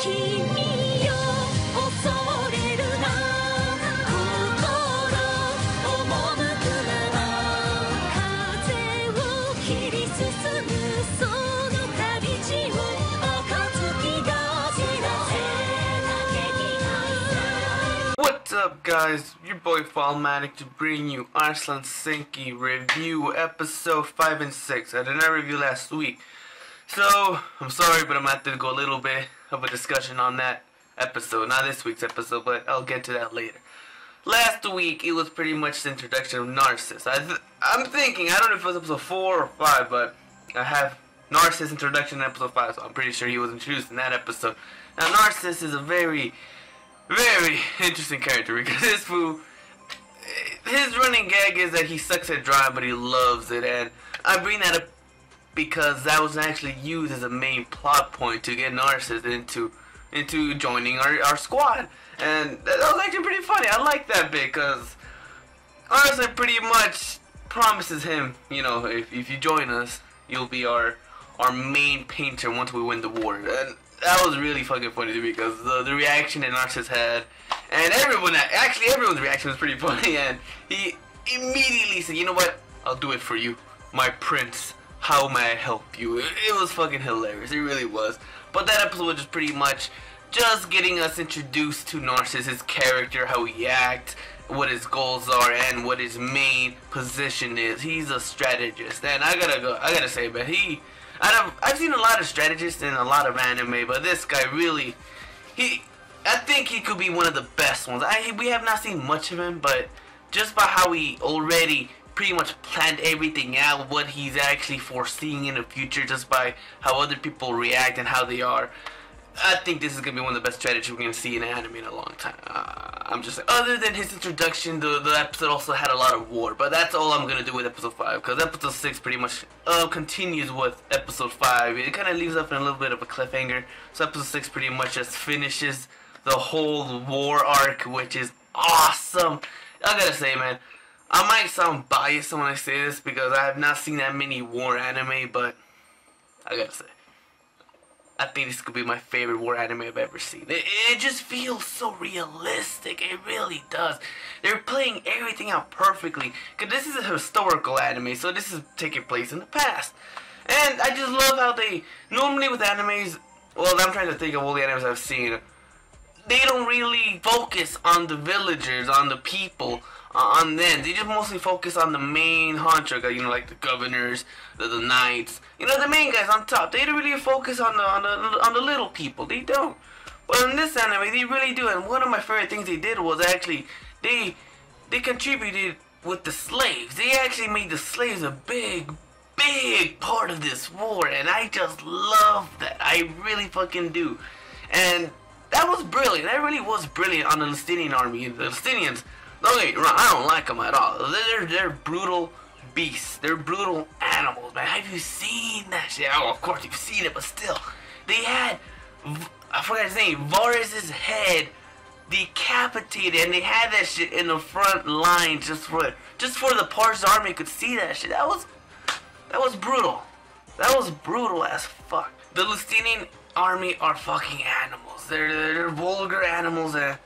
君よ恐れるな心赴くまま風を切り進むその旅路を暁が知らせかけに愛さ What's up, guys? Your boy Fallmatic to bring you Arslan Senki review episode 5 and 6. I did not review last week, so I'm sorry, but I'm gonna have to go a little bit of a discussion on that episode. Not this week's episode, but I'll get to that later. Last week, it was pretty much the introduction of Narcissus. I'm thinking, I don't know if it was episode 4 or 5, but I have Narcissus introduction in episode 5, so I'm pretty sure he was introduced in that episode. Now, Narcissus is a very interesting character because this fool, his running gag is that he sucks at drawing, but he loves it, and I bring that up because that was actually used as a main plot point to get Narcissus into joining our squad, and that was actually pretty funny. I like that bit because Arslan pretty much promises him, you know, if you join us, you'll be our main painter once we win the war, and that was really fucking funny to me because the reaction that Narcissus had, and everyone's reaction was pretty funny, and he immediately said, you know what, I'll do it for you, my prince, how may I help you? It was fucking hilarious, it really was. But that episode was just pretty much just getting us introduced to Narcissus, his character, how he acts, what his goals are, and what his main position is. He's a strategist, and I gotta say, man, I've seen a lot of strategists in a lot of anime, but this guy really, I think he could be one of the best ones. We have not seen much of him, but just by how he already pretty much planned everything out, what he's actually foreseeing in the future, just by how other people react and how they are, I think this is going to be one of the best strategies we're going to see in anime in a long time. I'm just saying. Other than his introduction, the episode also had a lot of war, but that's all I'm going to do with episode 5, because episode 6 pretty much continues with episode 5. It kind of leaves up in a little bit of a cliffhanger, so episode 6 pretty much just finishes the whole war arc, which is awesome. I gotta say, man, I might sound biased when I say this, because I have not seen that many war anime, but I gotta say, I think this could be my favorite war anime I've ever seen. It just feels so realistic. It really does. They're playing everything out perfectly. Because this is a historical anime, so this is taking place in the past. And I just love how they, normally with animes, well, I'm trying to think of all the animes I've seen, they don't really focus on the villagers, on the people, on them. They just mostly focus on the main honcho guy, you know, like the governors, the knights, you know, the main guys on top. They don't really focus on the little people. They don't. But in this anime, they really do. And one of my favorite things they did was actually they contributed with the slaves. They actually made the slaves a big part of this war, and I just love that. I really fucking do. And that was brilliant. That really was brilliant on the Lusitanian army. The Lusitanians, don't get me wrong, I don't like them at all. They're brutal beasts. They're brutal animals, man. Have you seen that shit? Oh, of course you've seen it, but still. They had, I forgot his name, Varus's head decapitated, and they had that shit in the front line just for the Par's army could see that shit. That was brutal. That was brutal as fuck. The Lusitanian army are fucking animals. They're vulgar animals, and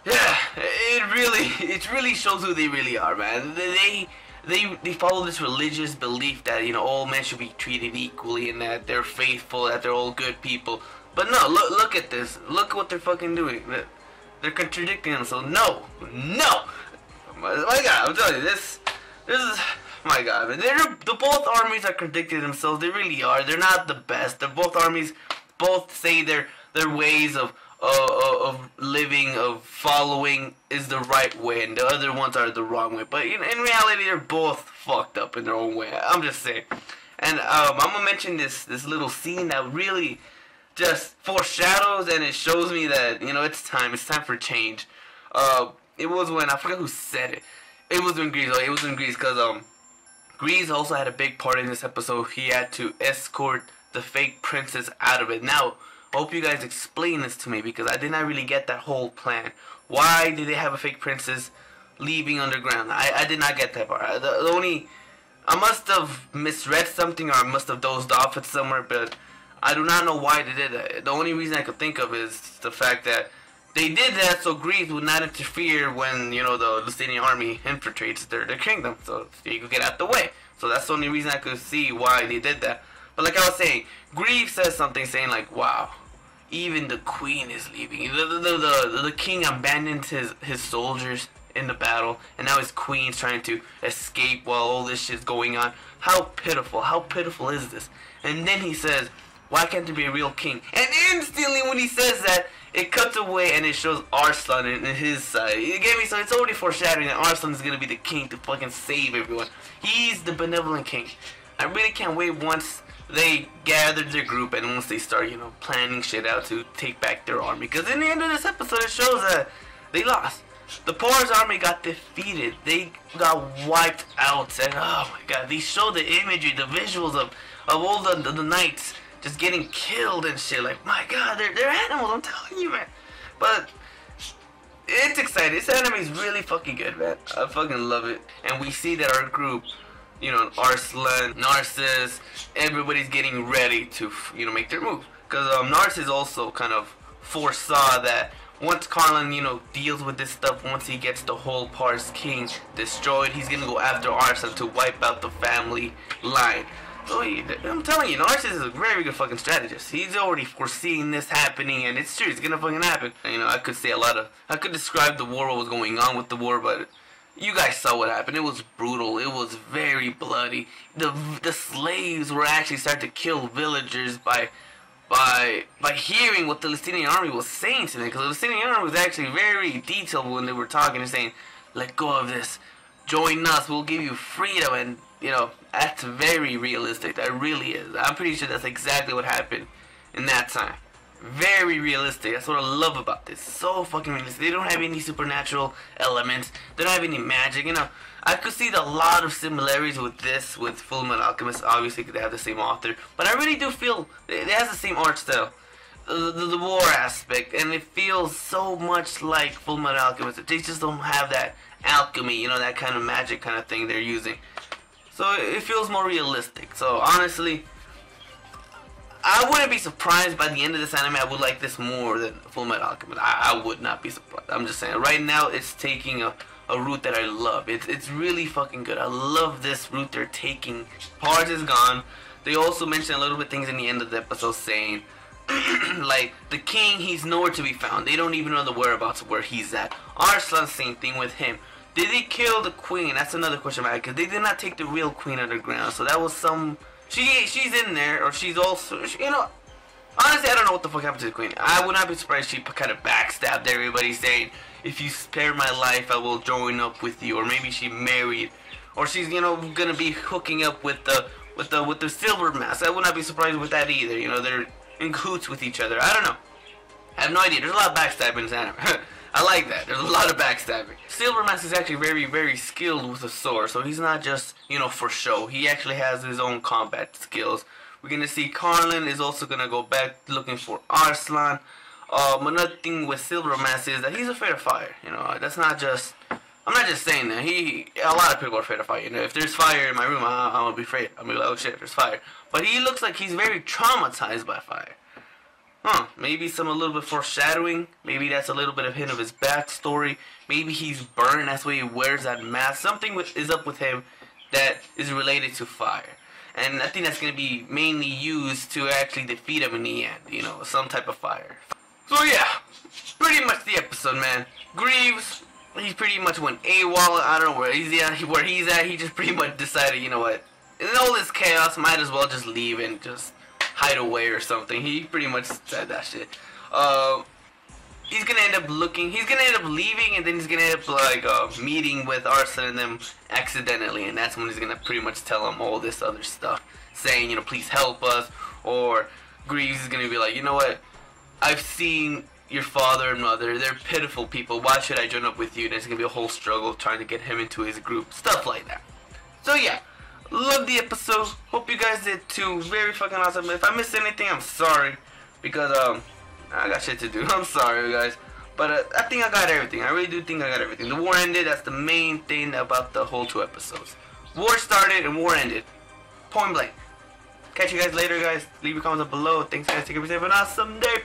yeah, it really shows who they really are, man. They follow this religious belief that, you know, all men should be treated equally and that they're faithful, that they're all good people. But no, look at this. Look what they're fucking doing. They're contradicting themselves. No. My God, I'm telling you, this is, my God, man. The both armies are contradicting themselves. They really are. They're not the best. Both armies both say their ways of living, of following is the right way, and the other ones are the wrong way. But in reality, they're both fucked up in their own way. I'm just saying. And I'm gonna mention this little scene that really just foreshadows, and it shows me that, you know, it's time for change. It was when, I forgot who said it. It was when Gieve. It was in Gieve, because Gieve also had a big part in this episode. He had to escort the fake princess out of it. Now, I hope you guys explain this to me, because I did not really get that whole plan. Why did they have a fake princess leaving underground? I did not get that part. I must have misread something, or I must have dozed off it somewhere, but I do not know why they did that. The only reason I could think of is the fact that they did that so Greece would not interfere when, you know, the Lusitania army infiltrates their kingdom. So you could get out the way. So that's the only reason I could see why they did that. But like I was saying, Gieve says something saying like, wow, even the queen is leaving. The king abandoned his soldiers in the battle, and now his queen's trying to escape while all this shit's going on. How pitiful is this? And then he says, why can't there be a real king? And instantly when he says that, it cuts away and it shows Arslan in his side. It gave me so it's already foreshadowing that Arslan is gonna be the king to fucking save everyone. He's the benevolent king. I really can't wait once they gather their group and once they start, you know, planning shit out to take back their army. Because in the end of this episode, it shows that they lost. The Pars army got defeated. They got wiped out. And oh my god, they show the imagery, the visuals of all the knights just getting killed and shit. Like, my god, they're animals, I'm telling you, man. But it's exciting. This anime is really fucking good, man. I fucking love it. And we see that our group, you know, Arslan, Narcissus, everybody's getting ready to, you know, make their move. Because Narcissus also kind of foresaw that once Carlin, you know, deals with this stuff, once he gets the whole Pars king destroyed, he's gonna go after Arslan to wipe out the family line. So I'm telling you, Narcissus is a very good fucking strategist. He's already foreseeing this happening, and it's true, it's gonna fucking happen. And, you know, I could describe the war, what was going on with the war, but you guys saw what happened. It was brutal. It was very bloody. The slaves were actually starting to kill villagers by hearing what the Lusitanian army was saying to them. Because the Lusitanian army was actually very detailed when they were talking and saying, let go of this. Join us. We'll give you freedom. And, you know, that's very realistic. That really is. I'm pretty sure that's exactly what happened in that time. Very realistic. That's what I love about this. So fucking realistic. They don't have any supernatural elements. They don't have any magic. You know, I could see a lot of similarities with this, with Fullmetal Alchemist, obviously, because they have the same author. But I really do feel it has the same art style. The war aspect. And it feels so much like Fullmetal Alchemist. They just don't have that alchemy, you know, that kind of magic kind of thing they're using. So it feels more realistic. So honestly, I wouldn't be surprised by the end of this anime. I would like this more than Fullmetal Alchemist. I would not be surprised. I'm just saying. Right now, it's taking a route that I love. It's really fucking good. I love this route they're taking. Pars is gone. They also mention a little bit things in the end of the episode saying, like, the king, he's nowhere to be found. They don't even know the whereabouts of where he's at. Arslan, same thing with him. Did they kill the queen? That's another question I had, because they did not take the real queen underground. So that was some... She's in there, or she's also, you know, honestly, I don't know what the fuck happened to the queen. I would not be surprised she kind of backstabbed everybody, saying, if you spare my life, I will join up with you. Or maybe she married, or she's, you know, gonna be hooking up with the silver mask. I would not be surprised with that either. You know, they're in cahoots with each other. I don't know. I have no idea. There's a lot of backstabbing in this anime. I like that. There's a lot of backstabbing. Silver Mask is actually very, very skilled with a sword, so he's not just, you know, for show. He actually has his own combat skills. We're gonna see Carlin is also gonna go back looking for Arslan. Another thing with Silver Mask is that he's afraid of fire. You know, that's not just... I'm not just saying that. A lot of people are afraid of fire. You know, if there's fire in my room, I'm gonna be afraid. I'm gonna be like, oh shit, there's fire. But he looks like he's very traumatized by fire. Maybe a little bit foreshadowing. Maybe that's a little bit of hint of his backstory. Maybe he's burned. That's why he wears that mask. Something is up with him that is related to fire. And I think that's going to be mainly used to actually defeat him in the end. You know, some type of fire. So yeah, pretty much the episode, man. Gieve, he pretty much went AWOL. I don't know where he's at. He just pretty much decided, you know what, in all this chaos, might as well just leave and just hide away or something. He pretty much said that shit. He's gonna end up leaving, and then he's gonna end up like meeting with Arslan and them accidentally, and that's when he's gonna pretty much tell him all this other stuff, saying, you know, please help us. Or Gieve is gonna be like, you know what, I've seen your father and mother, they're pitiful people, why should I join up with you? And it's gonna be a whole struggle trying to get him into his group, stuff like that. So yeah, love the episode. Hope you guys did too. Very fucking awesome. If I missed anything, I'm sorry, because I got shit to do. I'm sorry, guys. But I think I got everything. I really do think I got everything. The war ended. That's the main thing about the whole 2 episodes. War started and war ended. Point blank. Catch you guys later, guys. Leave your comments below. Thanks, guys. Take care. Have an awesome day.